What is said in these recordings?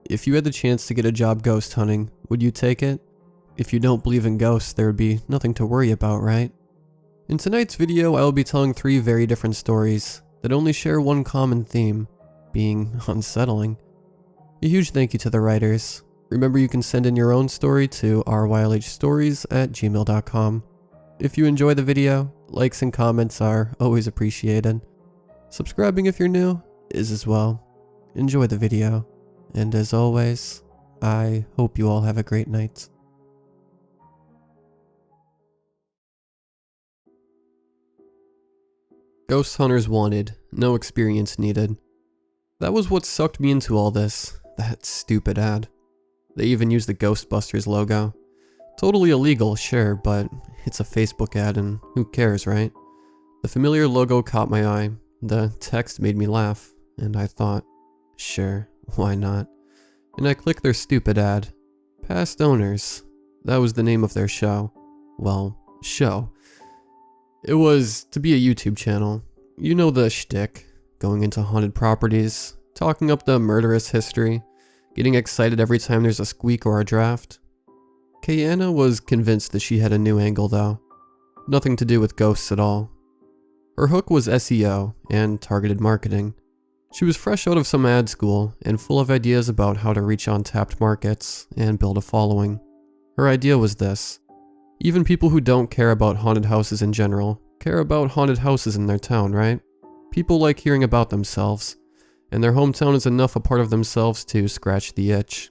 if you had the chance to get a job ghost hunting, would you take it? If you don't believe in ghosts, there would be nothing to worry about, right? In tonight's video, I will be telling 3 very different stories that only share one common theme, being unsettling. A huge thank you to the writers. Remember, you can send in your own story to rylhstories@gmail.com. If you enjoy the video, likes and comments are always appreciated. Subscribing if you're new is as well. Enjoy the video, and as always, I hope you all have a great night. Ghost Hunters Wanted, no experience needed. That was what sucked me into all this, that stupid ad. They even used the Ghostbusters logo. Totally illegal, sure, but it's a Facebook ad and who cares, right? The familiar logo caught my eye, the text made me laugh, and I thought, sure, why not? And I clicked their stupid ad. Past Owners, that was the name of their show. Well, show. It was to be a YouTube channel. You know the shtick, going into haunted properties, talking up the murderous history, getting excited every time there's a squeak or a draft. Kayana was convinced that she had a new angle though. Nothing to do with ghosts at all. Her hook was SEO and targeted marketing. She was fresh out of some ad school and full of ideas about how to reach untapped markets and build a following. Her idea was this. Even people who don't care about haunted houses in general care about haunted houses in their town, right? People like hearing about themselves, and their hometown is enough a part of themselves to scratch the itch.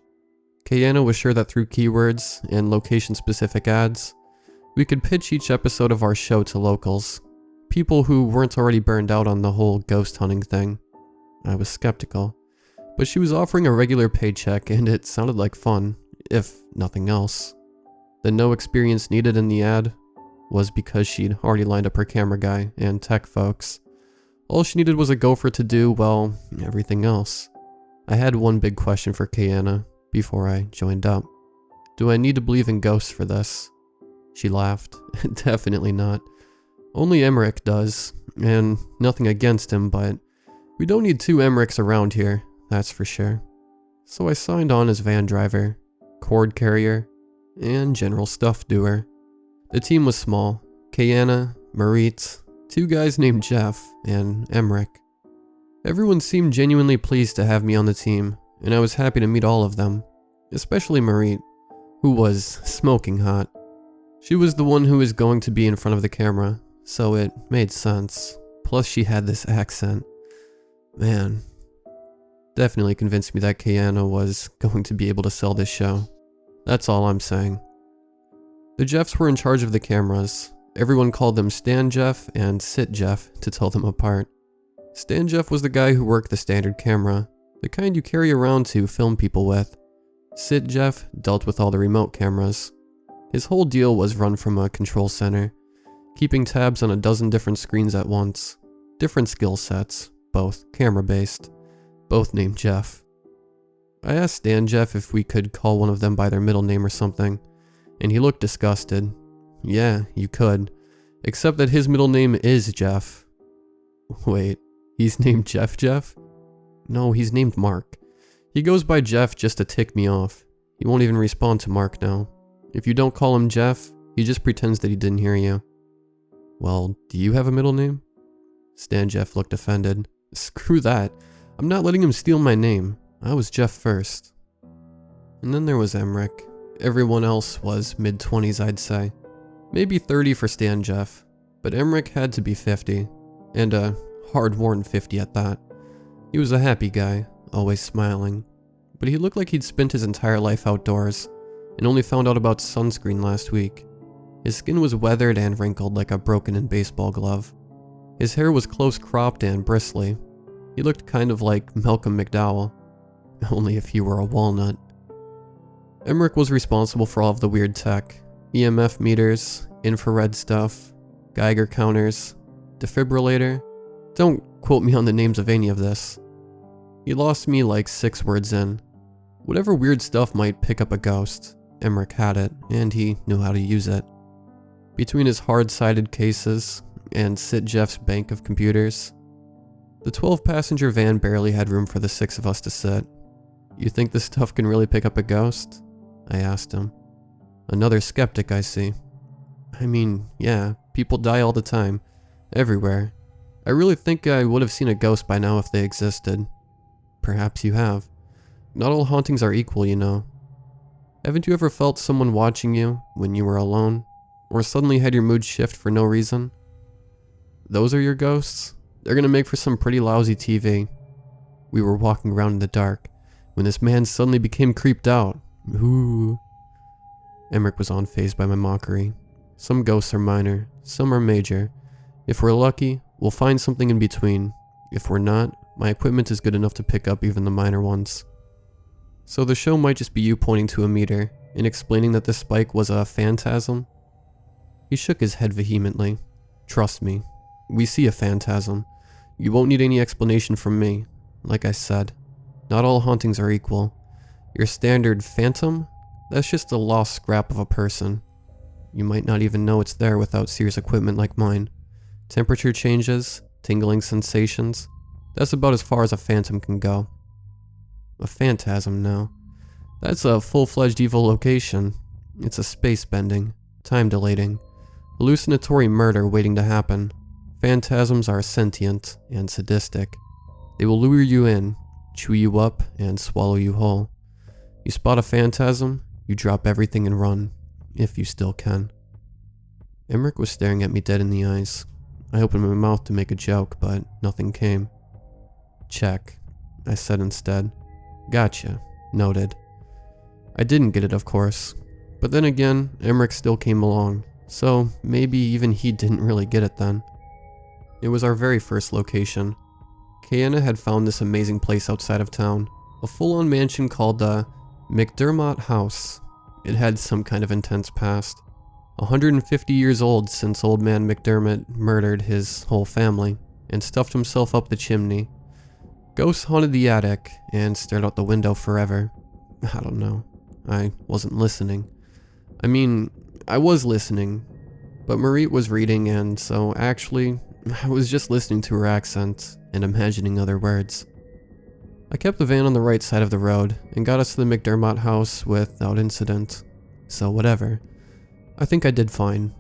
Kayana was sure that through keywords and location-specific ads, we could pitch each episode of our show to locals, people who weren't already burned out on the whole ghost hunting thing. I was skeptical, but she was offering a regular paycheck and it sounded like fun, if nothing else. The no experience needed in the ad was because she'd already lined up her camera guy and tech folks. All she needed was a gopher to do, well, everything else. I had one big question for Kayana before I joined up. Do I need to believe in ghosts for this? She laughed. Definitely not. Only Emmerich does, and nothing against him, but we don't need 2 Emmerichs around here, that's for sure. So I signed on as van driver, cord carrier, and general stuff doer. The team was small. Kayana, Marit, 2 guys named Jeff, and Emmerich. Everyone seemed genuinely pleased to have me on the team, and I was happy to meet all of them, especially Marit, who was smoking hot. She was the one who was going to be in front of the camera, so it made sense. Plus she had this accent. Man, definitely convinced me that Kayana was going to be able to sell this show. That's all I'm saying. The Jeffs were in charge of the cameras. Everyone called them Stan Jeff and Sit Jeff to tell them apart. Stan Jeff was the guy who worked the standard camera, the kind you carry around to film people with. Sit Jeff dealt with all the remote cameras. His whole deal was run from a control center, keeping tabs on a dozen different screens at once. Different skill sets, both camera-based, both named Jeff. I asked Stan Jeff if we could call one of them by their middle name or something, and he looked disgusted. Yeah, you could, except that his middle name is Jeff. Wait, he's named Jeff? No, he's named Mark. He goes by Jeff just to tick me off. He won't even respond to Mark now. If you don't call him Jeff, he just pretends that he didn't hear you. Well, do you have a middle name? Stan Jeff looked offended. Screw that. I'm not letting him steal my name. I was Jeff first. And then there was Emmerich. Everyone else was mid-20s, I'd say. Maybe 30 for Stan Jeff, but Emmerich had to be 50, and a hard-worn 50 at that. He was a happy guy, always smiling, but he looked like he'd spent his entire life outdoors, and only found out about sunscreen last week. His skin was weathered and wrinkled like a broken-in baseball glove. His hair was close-cropped and bristly. He looked kind of like Malcolm McDowell, only if he were a walnut. Emmerich was responsible for all of the weird tech. EMF meters, infrared stuff, Geiger counters, defibrillator. Don't quote me on the names of any of this. He lost me like 6 words in. Whatever weird stuff might pick up a ghost, Emmerich had it, and he knew how to use it. Between his hard-sided cases and Sit Jeff's bank of computers, the 12-passenger van barely had room for the 6 of us to sit. You think this stuff can really pick up a ghost? I asked him. Another skeptic, I see. I mean, yeah, people die all the time. Everywhere. I really think I would have seen a ghost by now if they existed. Perhaps you have. Not all hauntings are equal, you know. Haven't you ever felt someone watching you when you were alone? Or suddenly had your mood shift for no reason? Those are your ghosts? They're gonna make for some pretty lousy TV. We were walking around in the dark when this man suddenly became creeped out. Ooh. Emmerich was unfazed by my mockery. Some ghosts are minor, some are major. If we're lucky, we'll find something in between. If we're not, my equipment is good enough to pick up even the minor ones. So the show might just be you pointing to a meter and explaining that this spike was a phantasm? He shook his head vehemently. Trust me, we see a phantasm. You won't need any explanation from me. Like I said, not all hauntings are equal. Your standard phantom? That's just a lost scrap of a person. You might not even know it's there without serious equipment like mine. Temperature changes, tingling sensations. That's about as far as a phantom can go. A phantasm now. That's a full-fledged evil location. It's a space bending, time dilating, hallucinatory murder waiting to happen. Phantasms are sentient and sadistic. They will lure you in, chew you up, and swallow you whole. You spot a phantasm, you drop everything and run, if you still can. Emmerich was staring at me dead in the eyes. I opened my mouth to make a joke, but nothing came. Check, I said instead. Gotcha. Noted. I didn't get it, of course. But then again, Emmerich still came along, so maybe even he didn't really get it then. It was our very first location. Kiana had found this amazing place outside of town, a full-on mansion called the McDermott House. It had some kind of intense past. 150 years old since old man McDermott murdered his whole family and stuffed himself up the chimney. Ghosts haunted the attic and stared out the window forever. I don't know. I wasn't listening. I mean, I was listening, but Marie was reading, and so actually, I was just listening to her accent and imagining other words. I kept the van on the right side of the road and got us to the McDermott house without incident. So whatever. I think I did fine.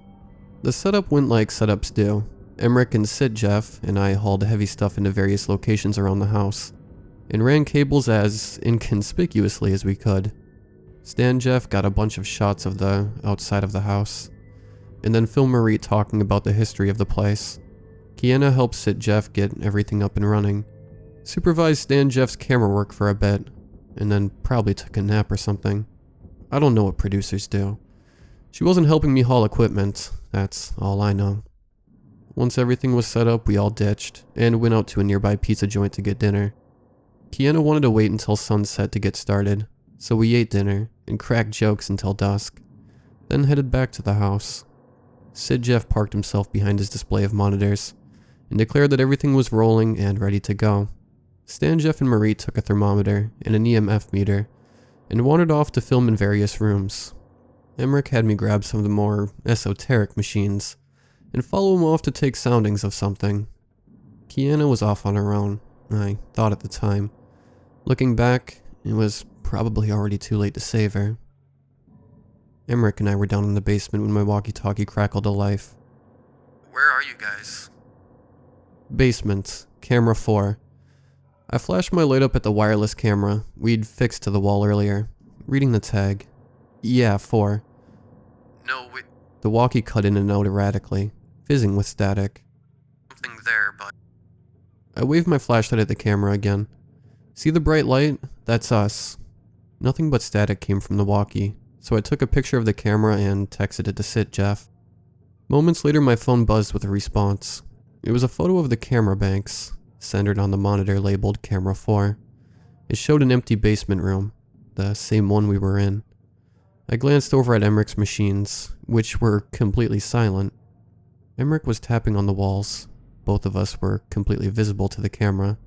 The setup went like setups do. Emmerich and Sid Jeff and I hauled heavy stuff into various locations around the house and ran cables as inconspicuously as we could. Stan Jeff got a bunch of shots of the outside of the house, and then filmed Marie talking about the history of the place. Kiana helped Sid Jeff get everything up and running, supervised Stan Jeff's camera work for a bit, and then probably took a nap or something. I don't know what producers do. She wasn't helping me haul equipment, that's all I know. Once everything was set up, we all ditched, and went out to a nearby pizza joint to get dinner. Kiana wanted to wait until sunset to get started, so we ate dinner, and cracked jokes until dusk, then headed back to the house. Sid Jeff parked himself behind his display of monitors, and declared that everything was rolling and ready to go. Stan Jeff and Marie took a thermometer and an EMF meter, and wandered off to film in various rooms. Emmerich had me grab some of the more esoteric machines, and follow him off to take soundings of something. Kiana was off on her own, I thought at the time. Looking back, it was probably already too late to save her. Emmerich and I were down in the basement when my walkie-talkie crackled to life. Where are you guys? Basement, camera 4. I flashed my light up at the wireless camera we'd fixed to the wall earlier, reading the tag. Yeah, 4. No, wait. The walkie cut in and out erratically, fizzing with static. Something there, but... I waved my flashlight at the camera again. See the bright light? That's us. Nothing but static came from the walkie, so I took a picture of the camera and texted it to Sid Jeff. Moments later, my phone buzzed with a response. It was a photo of the camera banks, centered on the monitor labeled Camera 4. It showed an empty basement room, the same one we were in. I glanced over at Emmerich's machines, which were completely silent. Emmerich was tapping on the walls. Both of us were completely visible to the camera.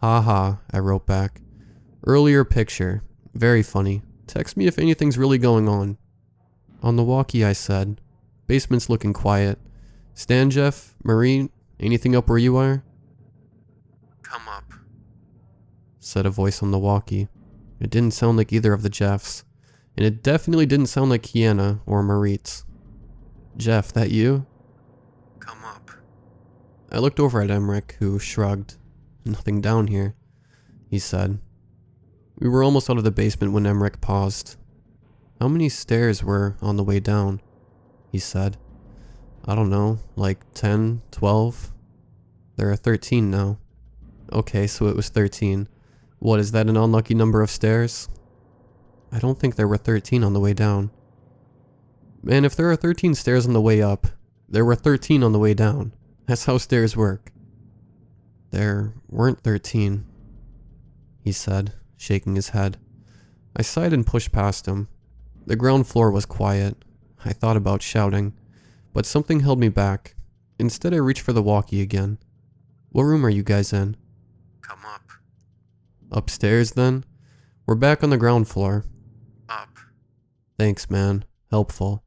Ha ha, I wrote back. Earlier picture. Very funny. Text me if anything's really going on. On the walkie I said, basement's looking quiet. Stan Jeff, Marie, anything up where you are? Come up, said a voice on the walkie. It didn't sound like either of the Jeffs, and it definitely didn't sound like Kiana or Maritz. Jeff, that you? Come up. I looked over at Emmerich, who shrugged. Nothing down here, he said. We were almost out of the basement when Emmerich paused. How many stairs were on the way down? He said. I don't know, like 10, 12? There are 13 now. Okay, so it was 13. What, is that an unlucky number of stairs? I don't think there were 13 on the way down. Man, if there are 13 stairs on the way up, there were 13 on the way down. That's how stairs work. There weren't 13, he said, shaking his head. I sighed and pushed past him. The ground floor was quiet. I thought about shouting, but something held me back. Instead, I reached for the walkie again. What room are you guys in? Come up. Upstairs, then? We're back on the ground floor. Up. Thanks, man. Helpful.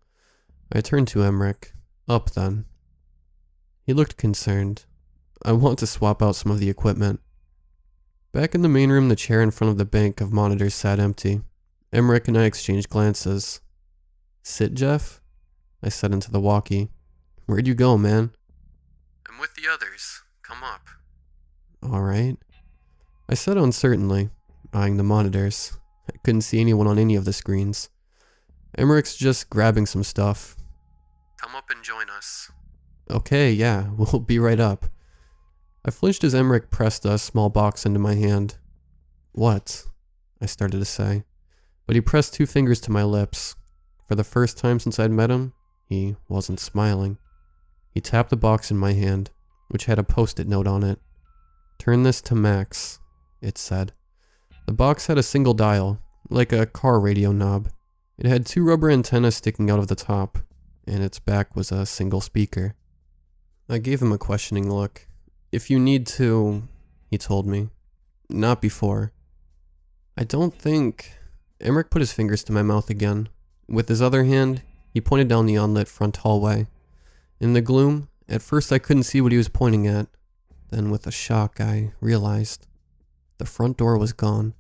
I turned to Emmerich. Up, then. He looked concerned. I want to swap out some of the equipment. Back in the main room, the chair in front of the bank of monitors sat empty. Emmerich and I exchanged glances. Sit, Jeff? I said into the walkie. Where'd you go, man? I'm with the others. Come up. Alright. I said uncertainly, eyeing the monitors. I couldn't see anyone on any of the screens. Emmerich's just grabbing some stuff. Come up and join us. Okay, yeah, we'll be right up. I flinched as Emmerich pressed a small box into my hand. What? I started to say, but he pressed 2 fingers to my lips. For the first time since I'd met him, he wasn't smiling. He tapped the box in my hand, which had a post-it note on it. Turn this to max, it said. The box had a single dial, like a car radio knob. It had 2 rubber antennas sticking out of the top, and its back was a single speaker. I gave him a questioning look. If you need to, he told me. Not before. I don't think... Emmerich put his fingers to my mouth again. With his other hand, he pointed down the unlit front hallway. In the gloom, at first I couldn't see what he was pointing at. Then with a shock, I realized. The front door was gone.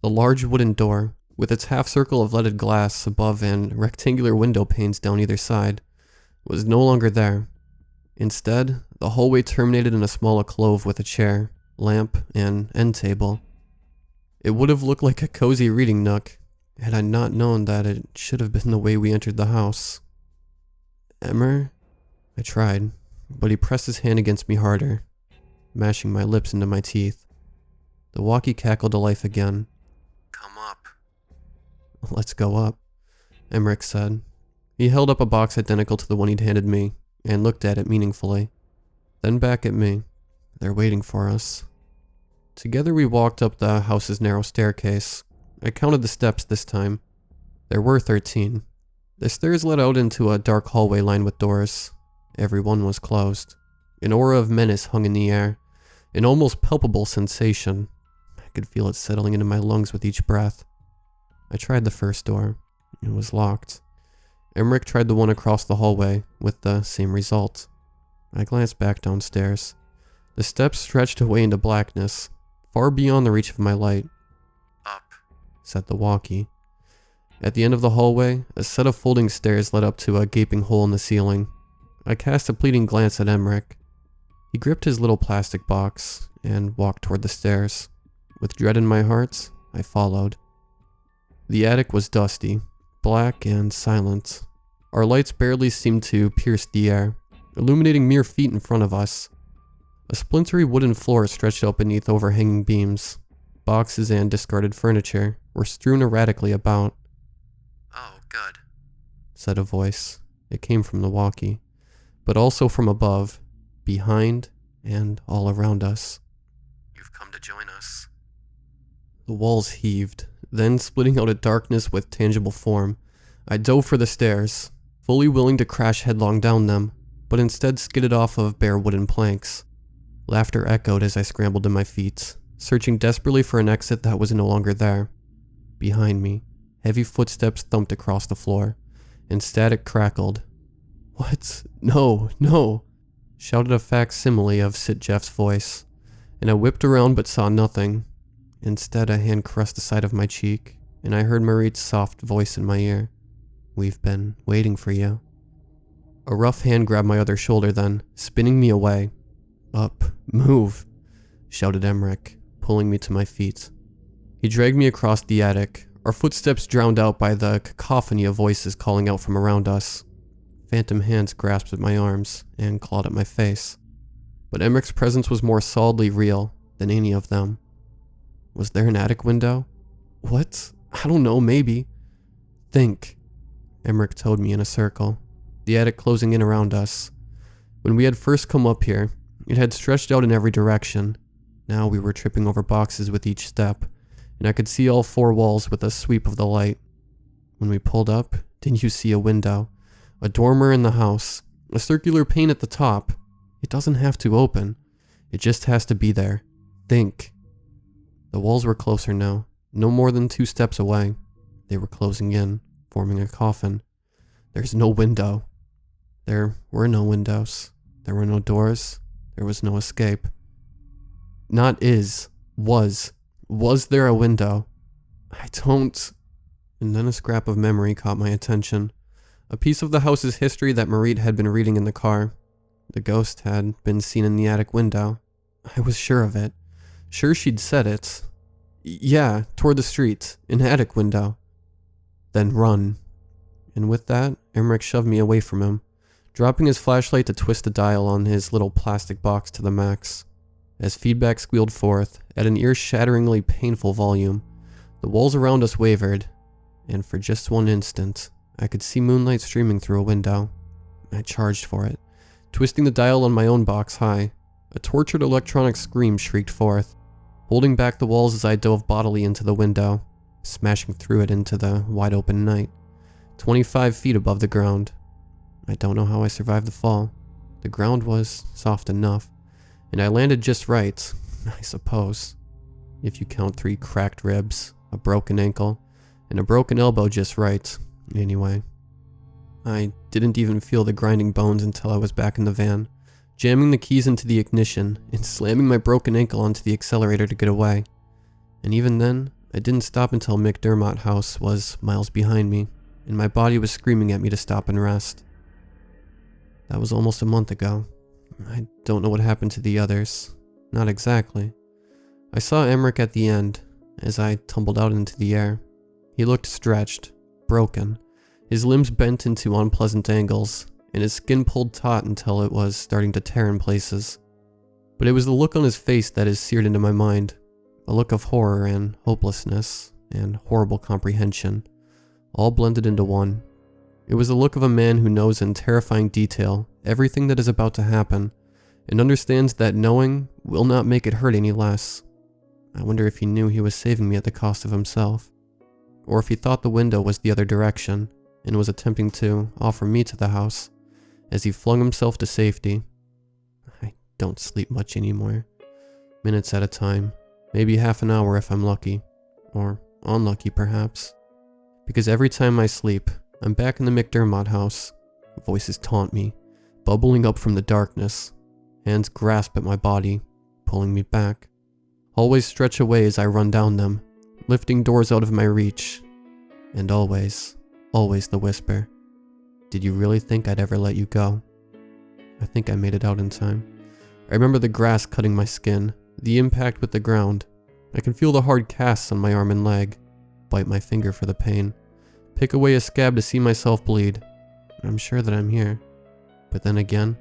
The large wooden door, with its half circle of leaded glass above and rectangular window panes down either side, was no longer there. Instead, the hallway terminated in a small alcove with a chair, lamp, and end table. It would have looked like a cozy reading nook, had I not known that it should have been the way we entered the house. Emmer? I tried, but he pressed his hand against me harder, mashing my lips into my teeth. The walkie cackled to life again. Come up. Let's go up, Emmerich said. He held up a box identical to the one he'd handed me, and looked at it meaningfully. Then back at me. They're waiting for us. Together we walked up the house's narrow staircase. I counted the steps this time. There were 13. The stairs led out into a dark hallway lined with doors. Every one was closed. An aura of menace hung in the air, an almost palpable sensation. I could feel it settling into my lungs with each breath. I tried the first door. It was locked. Emmerich tried the one across the hallway, with the same result. I glanced back downstairs. The steps stretched away into blackness, far beyond the reach of my light. Up, said the walkie. At the end of the hallway, a set of folding stairs led up to a gaping hole in the ceiling. I cast a pleading glance at Emmerich. He gripped his little plastic box and walked toward the stairs. With dread in my heart, I followed. The attic was dusty, black and silent. Our lights barely seemed to pierce the air, illuminating mere feet in front of us. A splintery wooden floor stretched out beneath overhanging beams. Boxes and discarded furniture were strewn erratically about. Oh, good, said a voice. It came from the walkie, but also from above, behind, and all around us. You've come to join us. The walls heaved, then splitting out a darkness with tangible form. I dove for the stairs, fully willing to crash headlong down them, but instead skidded off of bare wooden planks. Laughter echoed as I scrambled to my feet, searching desperately for an exit that was no longer there. Behind me, heavy footsteps thumped across the floor, and static crackled. What? No, no! Shouted a facsimile of Sit Jeff's voice, and I whipped around but saw nothing. Instead, a hand caressed the side of my cheek, and I heard Marit's soft voice in my ear. "We've been waiting for you." A rough hand grabbed my other shoulder then, spinning me away. "Up, move," shouted Emmerich, pulling me to my feet. He dragged me across the attic, our footsteps drowned out by the cacophony of voices calling out from around us. Phantom hands grasped at my arms and clawed at my face. But Emmerich's presence was more solidly real than any of them. Was there an attic window? What? I don't know, maybe. Think. Emmerich told me in a circle, the attic closing in around us. When we had first come up here, it had stretched out in every direction. Now we were tripping over boxes with each step, and I could see all four walls with a sweep of the light. When we pulled up, didn't you see a window? A dormer in the house, a circular pane at the top. It doesn't have to open. It just has to be there. Think. The walls were closer now, no more than 2 steps away. They were closing in, forming a coffin. There's no window. There were no windows. There were no doors. There was no escape. Not is, was. Was there a window? I don't... And then a scrap of memory caught my attention. A piece of the house's history that Marit had been reading in the car. The ghost had been seen in the attic window. I was sure of it. Sure she'd said it. Yeah, toward the street, an attic window. Then run. And with that, Emmerich shoved me away from him, dropping his flashlight to twist the dial on his little plastic box to the max. As feedback squealed forth, at an ear-shatteringly painful volume, the walls around us wavered, and for just one instant, I could see moonlight streaming through a window. I charged for it, twisting the dial on my own box high. A tortured electronic scream shrieked forth, holding back the walls as I dove bodily into the window, smashing through it into the wide-open night, 25 feet above the ground. I don't know how I survived the fall. The ground was soft enough, and I landed just right, I suppose. If you count 3 cracked ribs, a broken ankle, and a broken elbow just right, anyway. I didn't even feel the grinding bones until I was back in the van, jamming the keys into the ignition and slamming my broken ankle onto the accelerator to get away. And even then, I didn't stop until McDermott House was miles behind me, and my body was screaming at me to stop and rest. That was almost a month ago. I don't know what happened to the others. Not exactly. I saw Emmerich at the end, as I tumbled out into the air. He looked stretched, broken, his limbs bent into unpleasant angles, and his skin pulled taut until it was starting to tear in places. But it was the look on his face that is seared into my mind, a look of horror and hopelessness and horrible comprehension, all blended into one. It was the look of a man who knows in terrifying detail everything that is about to happen, and understands that knowing will not make it hurt any less. I wonder if he knew he was saving me at the cost of himself, or if he thought the window was the other direction, and was attempting to offer me to the house, as he flung himself to safety. I don't sleep much anymore. Minutes at a time, maybe half an hour if I'm lucky, or unlucky perhaps. Because every time I sleep, I'm back in the McDermott house. Voices taunt me, bubbling up from the darkness. Hands grasp at my body, pulling me back. Hallways stretch away as I run down them, lifting doors out of my reach. And always the whisper. Did you really think I'd ever let you go? I think I made it out in time. I remember the grass cutting my skin, the impact with the ground. I can feel the hard casts on my arm and leg, bite my finger for the pain, pick away a scab to see myself bleed. I'm sure that I'm here. But then again,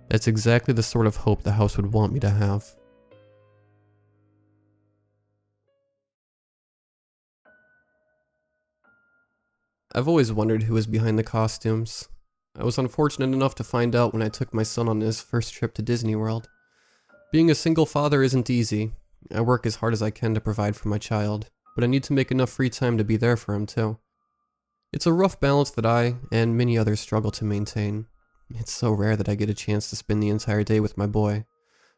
that's exactly the sort of hope the house would want me to have. I've always wondered who was behind the costumes. I was unfortunate enough to find out when I took my son on his first trip to Disney World. Being a single father isn't easy. I work as hard as I can to provide for my child, but I need to make enough free time to be there for him too. It's a rough balance that I, and many others, struggle to maintain. It's so rare that I get a chance to spend the entire day with my boy,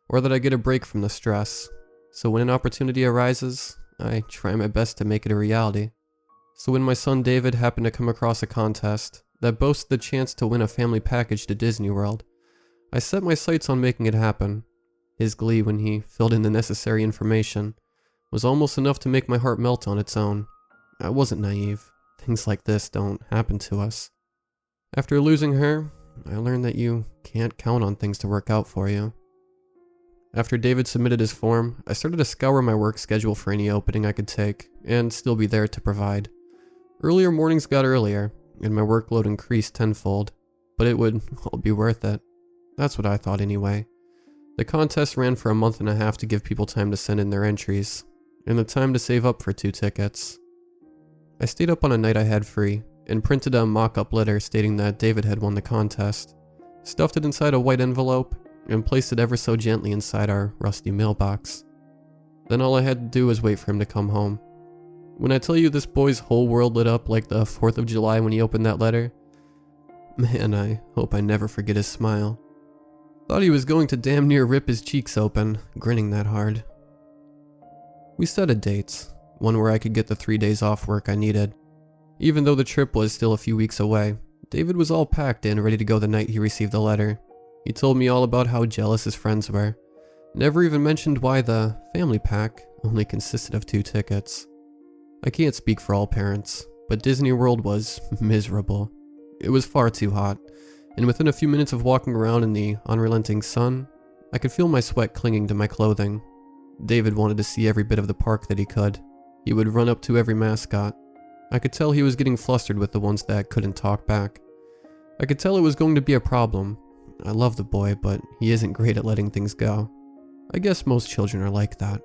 or that I get a break from the stress. So when an opportunity arises, I try my best to make it a reality. So when my son David happened to come across a contest that boasted the chance to win a family package to Disney World, I set my sights on making it happen. His glee when he filled in the necessary information, was almost enough to make my heart melt on its own. I wasn't naive. Things like this don't happen to us. After losing her, I learned that you can't count on things to work out for you. After David submitted his form, I started to scour my work schedule for any opening I could take, and still be there to provide. Earlier mornings got earlier, and my workload increased tenfold, but it would all be worth it. That's what I thought anyway. The contest ran for a month and a half to give people time to send in their entries, and the time to save up for 2 tickets. I stayed up on a night I had free, and printed a mock-up letter stating that David had won the contest, stuffed it inside a white envelope, and placed it ever so gently inside our rusty mailbox. Then all I had to do was wait for him to come home. When I tell you this boy's whole world lit up like the 4th of July when he opened that letter, man, I hope I never forget his smile. Thought he was going to damn near rip his cheeks open, grinning that hard. We set a date, one where I could get the 3 days off work I needed. Even though the trip was still a few weeks away, David was all packed and ready to go the night he received the letter. He told me all about how jealous his friends were. Never even mentioned why the family pack only consisted of 2 tickets. I can't speak for all parents, but Disney World was miserable. It was far too hot, and within a few minutes of walking around in the unrelenting sun, I could feel my sweat clinging to my clothing. David wanted to see every bit of the park that he could. He would run up to every mascot. I could tell he was getting flustered with the ones that couldn't talk back. I could tell it was going to be a problem. I love the boy, but he isn't great at letting things go. I guess most children are like that.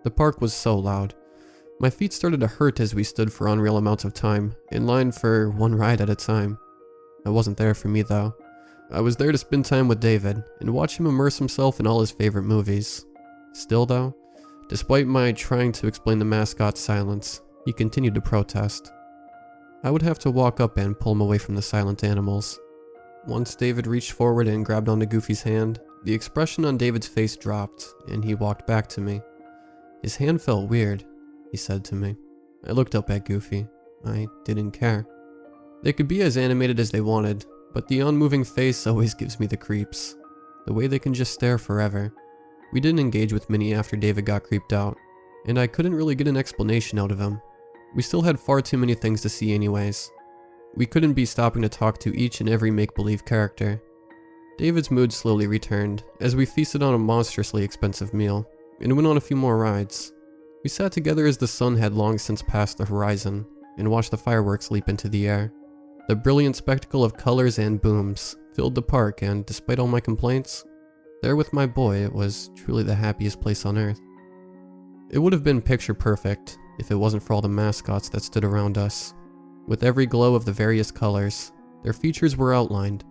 The park was so loud. My feet started to hurt as we stood for unreal amounts of time, in line for one ride at a time. I wasn't there for me though. I was there to spend time with David, and watch him immerse himself in all his favorite movies. Still though, despite my trying to explain the mascot's silence, he continued to protest. I would have to walk up and pull him away from the silent animals. Once David reached forward and grabbed onto Goofy's hand, the expression on David's face dropped, and he walked back to me. His hand felt weird, he said to me. I looked up at Goofy. I didn't care. They could be as animated as they wanted, but the unmoving face always gives me the creeps. The way they can just stare forever. We didn't engage with Minnie after David got creeped out, and I couldn't really get an explanation out of him. We still had far too many things to see anyways. We couldn't be stopping to talk to each and every make-believe character. David's mood slowly returned, as we feasted on a monstrously expensive meal, and went on a few more rides. We sat together as the sun had long since passed the horizon, and watched the fireworks leap into the air. The brilliant spectacle of colors and booms filled the park, and despite all my complaints, there with my boy, it was truly the happiest place on earth. It would have been picture perfect if it wasn't for all the mascots that stood around us. With every glow of the various colors, their features were outlined,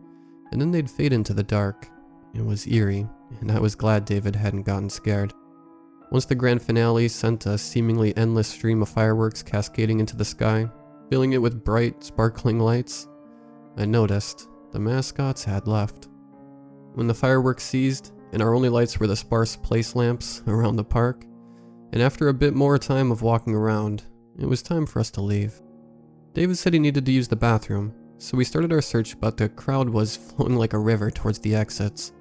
and then they'd fade into the dark. It was eerie, and I was glad David hadn't gotten scared. Once the grand finale sent a seemingly endless stream of fireworks cascading into the sky, filling it with bright, sparkling lights, I noticed the mascots had left. When the fireworks ceased, and our only lights were the sparse place lamps around the park, and after a bit more time of walking around, it was time for us to leave. David said he needed to use the bathroom, so we started our search, but the crowd was flowing like a river towards the exits.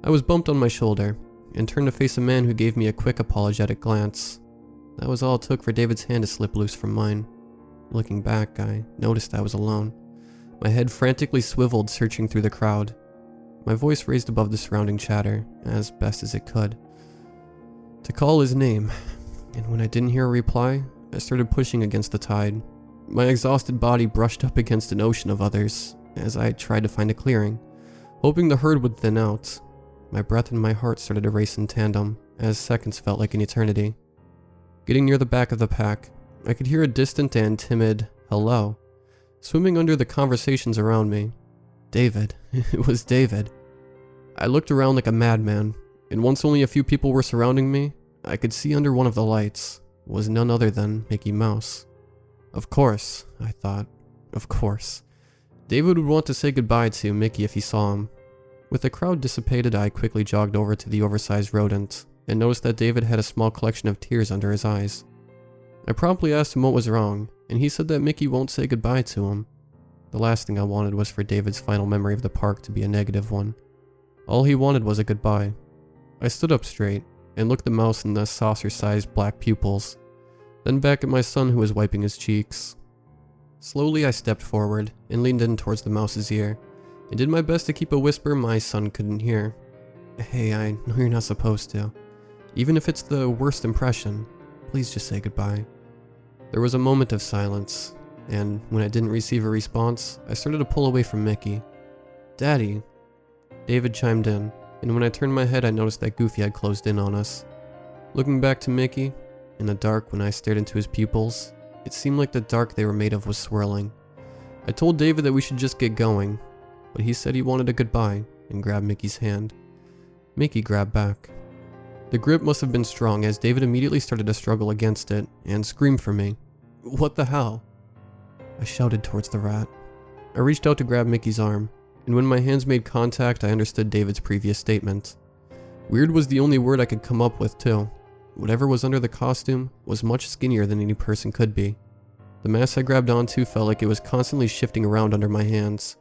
I was bumped on my shoulder, and turned to face a man who gave me a quick apologetic glance. That was all it took for David's hand to slip loose from mine. Looking back, I noticed I was alone. My head frantically swiveled, searching through the crowd. My voice raised above the surrounding chatter, as best as it could, to call his name, and when I didn't hear a reply, I started pushing against the tide. My exhausted body brushed up against an ocean of others, as I tried to find a clearing, hoping the herd would thin out. My breath and my heart started to race in tandem, as seconds felt like an eternity. Getting near the back of the pack, I could hear a distant and timid hello, swimming under the conversations around me. David. It was David. I looked around like a madman, and once only a few people were surrounding me, I could see under one of the lights was none other than Mickey Mouse. Of course, I thought. Of course. David would want to say goodbye to Mickey if he saw him. With the crowd dissipated, I quickly jogged over to the oversized rodent, and noticed that David had a small collection of tears under his eyes. I promptly asked him what was wrong, and he said that Mickey won't say goodbye to him. The last thing I wanted was for David's final memory of the park to be a negative one. All he wanted was a goodbye. I stood up straight, and looked the mouse in the saucer-sized black pupils, then back at my son who was wiping his cheeks. Slowly I stepped forward and leaned in towards the mouse's ear, and did my best to keep a whisper my son couldn't hear. Hey, I know you're not supposed to. Even if it's the worst impression, please just say goodbye. There was a moment of silence, and when I didn't receive a response, I started to pull away from Mickey. Daddy. David chimed in, and when I turned my head I noticed that Goofy had closed in on us. Looking back to Mickey, in the dark when I stared into his pupils, it seemed like the dark they were made of was swirling. I told David that we should just get going, but he said he wanted a goodbye and grabbed Mickey's hand. Mickey grabbed back. The grip must have been strong as David immediately started to struggle against it and screamed for me. What the hell? I shouted towards the rat. I reached out to grab Mickey's arm, and when my hands made contact I understood David's previous statement. Weird was the only word I could come up with too. Whatever was under the costume was much skinnier than any person could be. The mask I grabbed onto felt like it was constantly shifting around under my hands.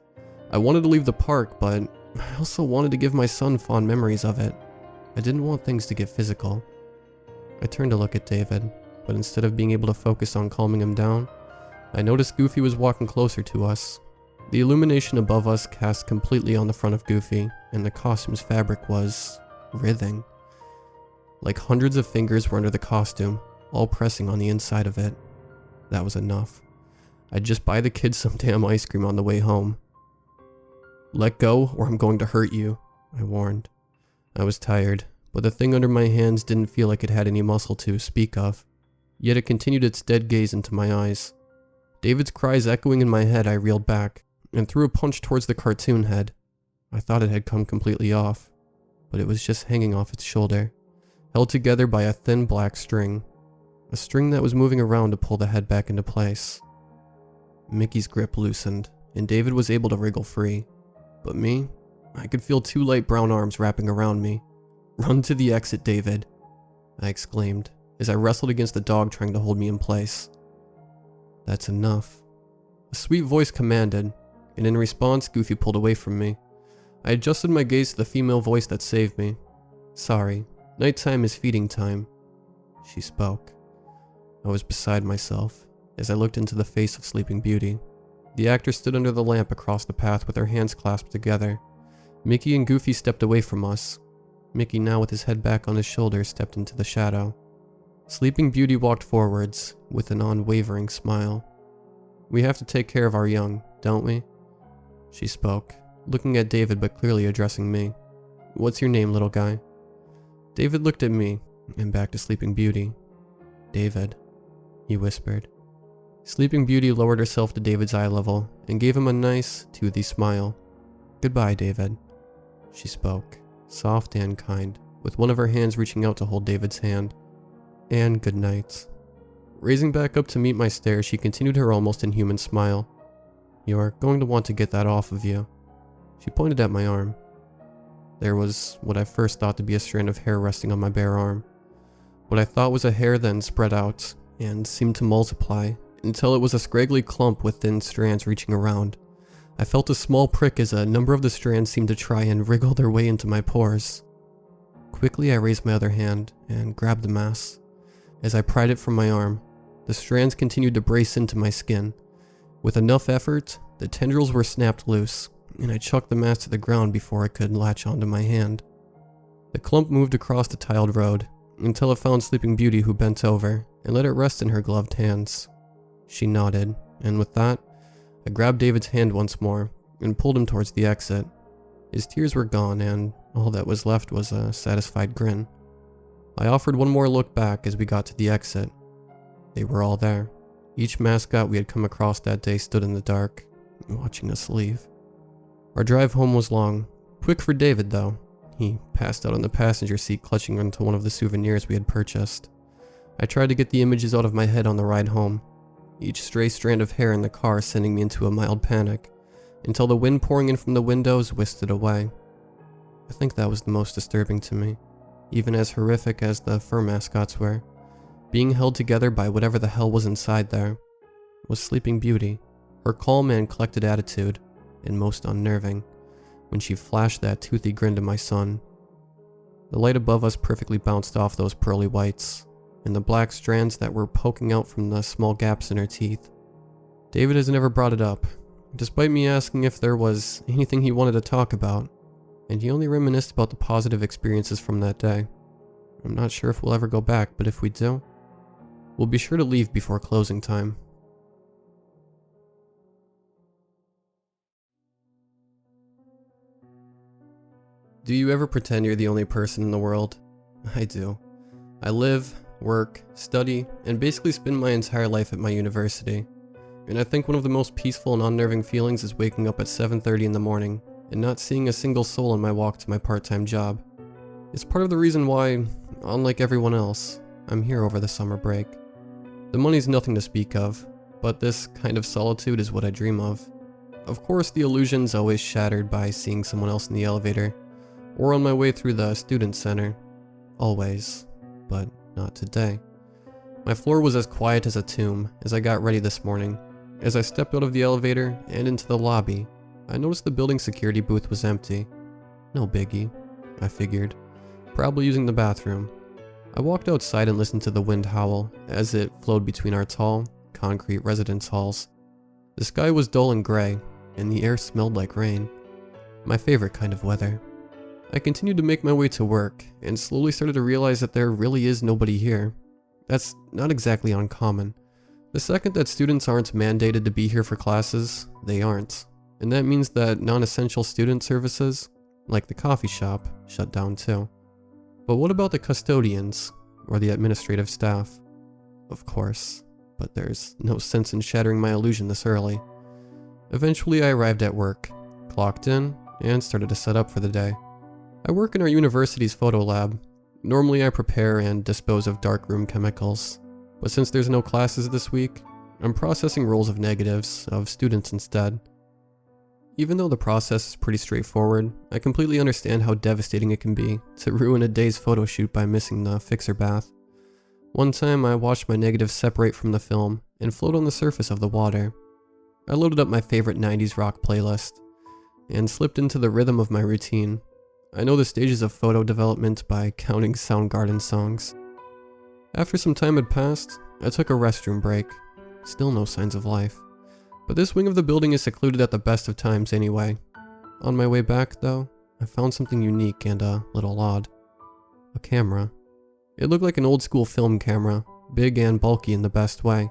I wanted to leave the park, but I also wanted to give my son fond memories of it. I didn't want things to get physical. I turned to look at David, but instead of being able to focus on calming him down, I noticed Goofy was walking closer to us. The illumination above us cast completely on the front of Goofy, and the costume's fabric was writhing. Like hundreds of fingers were under the costume, all pressing on the inside of it. That was enough. I'd just buy the kids some damn ice cream on the way home. Let go or I'm going to hurt you, I warned. I was tired, but the thing under my hands didn't feel like it had any muscle to speak of. Yet it continued its dead gaze into my eyes. David's cries echoing in my head, I reeled back, and threw a punch towards the cartoon head. I thought it had come completely off, but it was just hanging off its shoulder, held together by a thin black string. A string that was moving around to pull the head back into place. Mickey's grip loosened, and David was able to wriggle free. But me? I could feel two light brown arms wrapping around me. Run to the exit, David, I exclaimed, as I wrestled against the dog trying to hold me in place. That's enough. A sweet voice commanded, and in response, Goofy pulled away from me. I adjusted my gaze to the female voice that saved me. Sorry, nighttime is feeding time, she spoke. I was beside myself as I looked into the face of Sleeping Beauty. The actor stood under the lamp across the path with her hands clasped together. Mickey and Goofy stepped away from us. Mickey, now with his head back on his shoulder, stepped into the shadow. Sleeping Beauty walked forwards with an unwavering smile. We have to take care of our young, don't we? She spoke, looking at David but clearly addressing me. What's your name, little guy? David looked at me and back to Sleeping Beauty. David, he whispered. Sleeping Beauty lowered herself to David's eye level and gave him a nice, toothy smile. Goodbye, David, she spoke, soft and kind, with one of her hands reaching out to hold David's hand. And good night. Raising back up to meet my stare, she continued her almost inhuman smile. You're going to want to get that off of you. She pointed at my arm. There was what I first thought to be a strand of hair resting on my bare arm. What I thought was a hair then spread out and seemed to multiply until it was a scraggly clump with thin strands reaching around. I felt a small prick as a number of the strands seemed to try and wriggle their way into my pores. Quickly I raised my other hand and grabbed the mass. As I pried it from my arm, the strands continued to brace into my skin. With enough effort, the tendrils were snapped loose, and I chucked the mass to the ground before I could latch onto my hand. The clump moved across the tiled road until it found Sleeping Beauty, who bent over and let it rest in her gloved hands. She nodded, and with that, I grabbed David's hand once more and pulled him towards the exit. His tears were gone, and all that was left was a satisfied grin. I offered one more look back as we got to the exit. They were all there. Each mascot we had come across that day stood in the dark, watching us leave. Our drive home was long. Quick for David, though. He passed out on the passenger seat, clutching onto one of the souvenirs we had purchased. I tried to get the images out of my head on the ride home, each stray strand of hair in the car sending me into a mild panic, until the wind pouring in from the windows whisked it away. I think that was the most disturbing to me, even as horrific as the fur mascots were. Being held together by whatever the hell was inside there was Sleeping Beauty, her calm and collected attitude, and most unnerving, when she flashed that toothy grin to my son. The light above us perfectly bounced off those pearly whites, and the black strands that were poking out from the small gaps in her teeth. David has never brought it up, despite me asking if there was anything he wanted to talk about, and he only reminisced about the positive experiences from that day. I'm not sure if we'll ever go back, but if we do, we'll be sure to leave before closing time. Do you ever pretend you're the only person in the world? I do. I live, work, study, and basically spend my entire life at my university. And I think one of the most peaceful and unnerving feelings is waking up at 7:30 in the morning and not seeing a single soul on my walk to my part-time job. It's part of the reason why, unlike everyone else, I'm here over the summer break. The money's nothing to speak of, but this kind of solitude is what I dream of. Of course, the illusion's always shattered by seeing someone else in the elevator, or on my way through the student center. Always, but not today. My floor was as quiet as a tomb as I got ready this morning. As I stepped out of the elevator and into the lobby, I noticed the building security booth was empty. No biggie, I figured. Probably using the bathroom. I walked outside and listened to the wind howl as it flowed between our tall, concrete residence halls. The sky was dull and gray, and the air smelled like rain. My favorite kind of weather. I continued to make my way to work, and slowly started to realize that there really is nobody here. That's not exactly uncommon. The second that students aren't mandated to be here for classes, they aren't. And that means that non-essential student services, like the coffee shop, shut down too. But what about the custodians, or the administrative staff? Of course, but there's no sense in shattering my illusion this early. Eventually I arrived at work, clocked in, and started to set up for the day. I work in our university's photo lab. Normally I prepare and dispose of darkroom chemicals, but since there's no classes this week, I'm processing rolls of negatives of students instead. Even though the process is pretty straightforward, I completely understand how devastating it can be to ruin a day's photo shoot by missing the fixer bath. One time I watched my negatives separate from the film and float on the surface of the water. I loaded up my favorite 90s rock playlist and slipped into the rhythm of my routine. I know the stages of photo development by counting Soundgarden songs. After some time had passed, I took a restroom break. Still no signs of life. But this wing of the building is secluded at the best of times anyway. On my way back, though, I found something unique and a little odd. A camera. It looked like an old school film camera, big and bulky in the best way.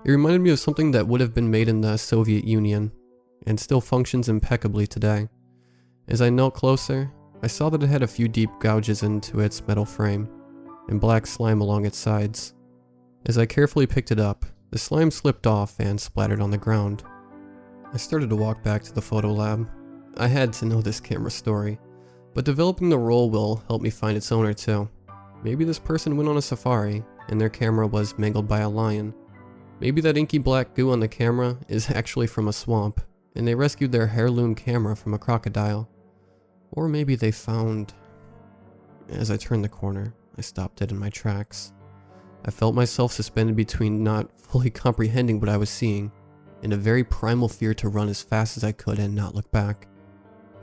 It reminded me of something that would have been made in the Soviet Union, and still functions impeccably today. As I knelt closer, I saw that it had a few deep gouges into its metal frame, and black slime along its sides. As I carefully picked it up, the slime slipped off and splattered on the ground. I started to walk back to the photo lab. I had to know this camera story, but developing the roll will help me find its owner too. Maybe this person went on a safari, and their camera was mangled by a lion. Maybe that inky black goo on the camera is actually from a swamp, and they rescued their heirloom camera from a crocodile. Or maybe they found... As I turned the corner, I stopped dead in my tracks. I felt myself suspended between not fully comprehending what I was seeing, and a very primal fear to run as fast as I could and not look back.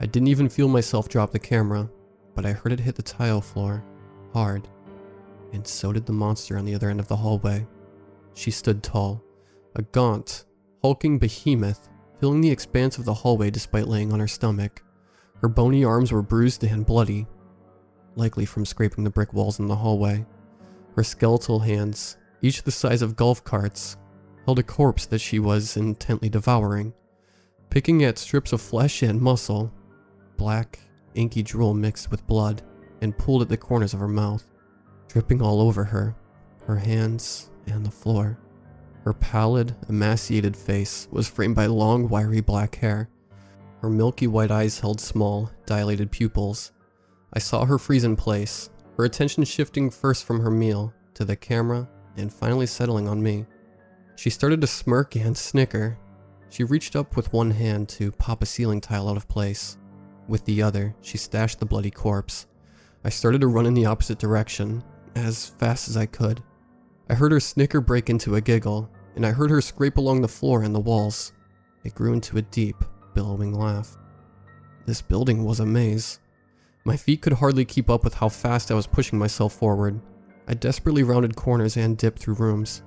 I didn't even feel myself drop the camera, but I heard it hit the tile floor, hard, and so did the monster on the other end of the hallway. She stood tall, a gaunt, hulking behemoth, filling the expanse of the hallway despite laying on her stomach. Her bony arms were bruised and bloody, likely from scraping the brick walls in the hallway. Her skeletal hands, each the size of golf carts, held a corpse that she was intently devouring, picking at strips of flesh and muscle. Black, inky drool mixed with blood and pooled at the corners of her mouth, dripping all over her hands, and the floor. Her pallid, emaciated face was framed by long, wiry black hair. Her milky white eyes held small, dilated pupils. I saw her freeze in place, her attention shifting first from her meal to the camera and finally settling on me. She started to smirk and snicker. She reached up with one hand to pop a ceiling tile out of place. With the other, she stashed the bloody corpse. I started to run in the opposite direction, as fast as I could. I heard her snicker break into a giggle, and I heard her scrape along the floor and the walls. It grew into a deep, billowing laugh. This building was a maze. My feet could hardly keep up with how fast I was pushing myself forward. I desperately rounded corners and dipped through rooms.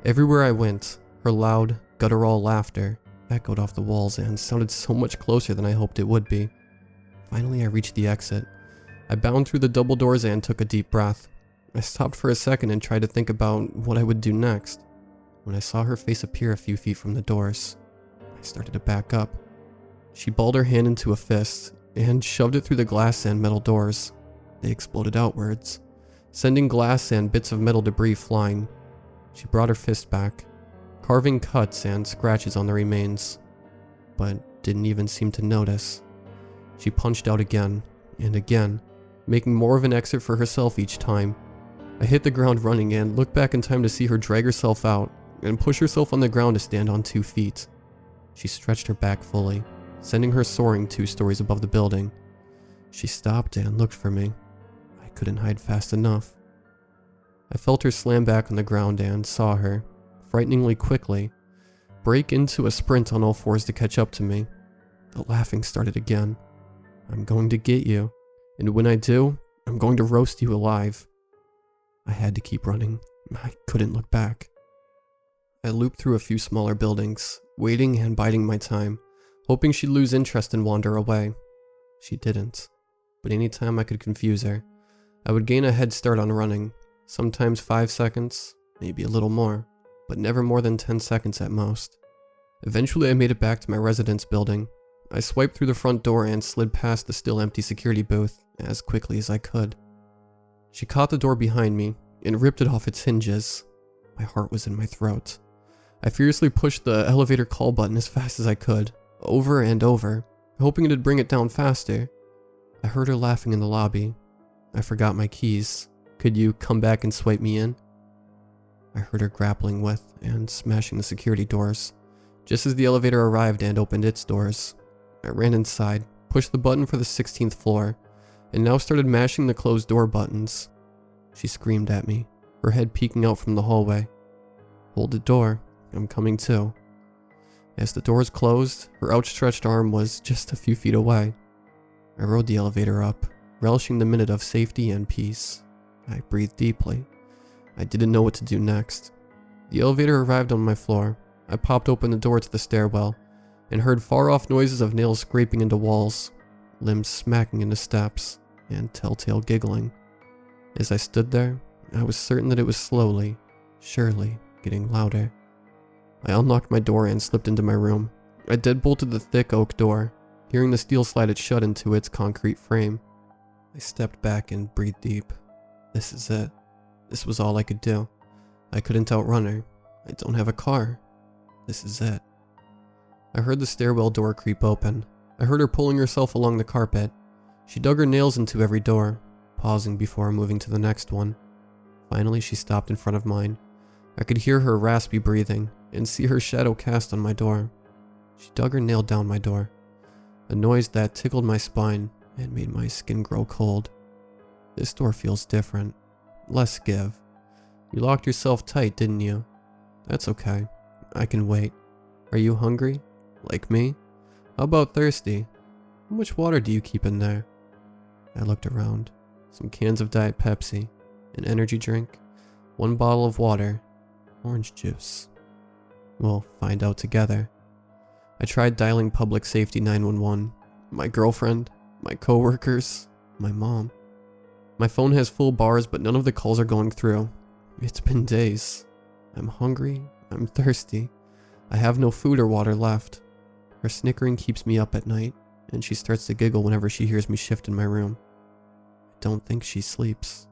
Everywhere I went, her loud, guttural laughter echoed off the walls and sounded so much closer than I hoped it would be. Finally, I reached the exit. I bounded through the double doors and took a deep breath. I stopped for a second and tried to think about what I would do next. When I saw her face appear a few feet from the doors, I started to back up. She balled her hand into a fist and shoved it through the glass and metal doors. They exploded outwards, sending glass and bits of metal debris flying. She brought her fist back, carving cuts and scratches on the remains, but didn't even seem to notice. She punched out again and again, making more of an exit for herself each time. I hit the ground running and looked back in time to see her drag herself out and push herself on the ground to stand on 2 feet. She stretched her back fully, sending her soaring 2 stories above the building. She stopped and looked for me. I couldn't hide fast enough. I felt her slam back on the ground and saw her, frighteningly quickly, break into a sprint on all fours to catch up to me. The laughing started again. "I'm going to get you, and when I do, I'm going to roast you alive." I had to keep running. I couldn't look back. I looped through a few smaller buildings, waiting and biding my time, hoping she'd lose interest and wander away. She didn't, but any time I could confuse her, I would gain a head start on running, sometimes 5 seconds, maybe a little more, but never more than 10 seconds at most. Eventually I made it back to my residence building. I swiped through the front door and slid past the still empty security booth as quickly as I could. She caught the door behind me and ripped it off its hinges. My heart was in my throat. I furiously pushed the elevator call button as fast as I could, over and over, hoping it'd bring it down faster. I heard her laughing in the lobby. I forgot my keys. Could you come back and swipe me in? I heard her grappling with and smashing the security doors. Just as the elevator arrived and opened its doors, I ran inside, pushed the button for the 16th floor, and now started mashing the closed door buttons. She screamed at me, her head peeking out from the hallway. "Hold the door, I'm coming too." As the doors closed, her outstretched arm was just a few feet away. I rode the elevator up, relishing the minute of safety and peace. I breathed deeply. I didn't know what to do next. The elevator arrived on my floor. I popped open the door to the stairwell and heard far-off noises of nails scraping into walls, limbs smacking into steps, and telltale giggling. As I stood there, I was certain that it was slowly, surely, getting louder. I unlocked my door and slipped into my room. I deadbolted the thick oak door, hearing the steel slide it shut into its concrete frame. I stepped back and breathed deep. This is it. This was all I could do. I couldn't outrun her. I don't have a car. This is it. I heard the stairwell door creep open. I heard her pulling herself along the carpet. She dug her nails into every door, pausing before moving to the next one. Finally, she stopped in front of mine. I could hear her raspy breathing and see her shadow cast on my door. She dug her nail down my door, a noise that tickled my spine and made my skin grow cold. This door feels different. Less give. You locked yourself tight, didn't you? That's okay. I can wait. Are you hungry? Like me? How about thirsty? How much water do you keep in there? I looked around. Some cans of Diet Pepsi, an energy drink, 1 bottle of water, orange juice. We'll find out together. I tried dialing public safety 911. My girlfriend, my coworkers, my mom. My phone has full bars, but none of the calls are going through. It's been days. I'm hungry. I'm thirsty. I have no food or water left. Her snickering keeps me up at night, and she starts to giggle whenever she hears me shift in my room. I don't think she sleeps.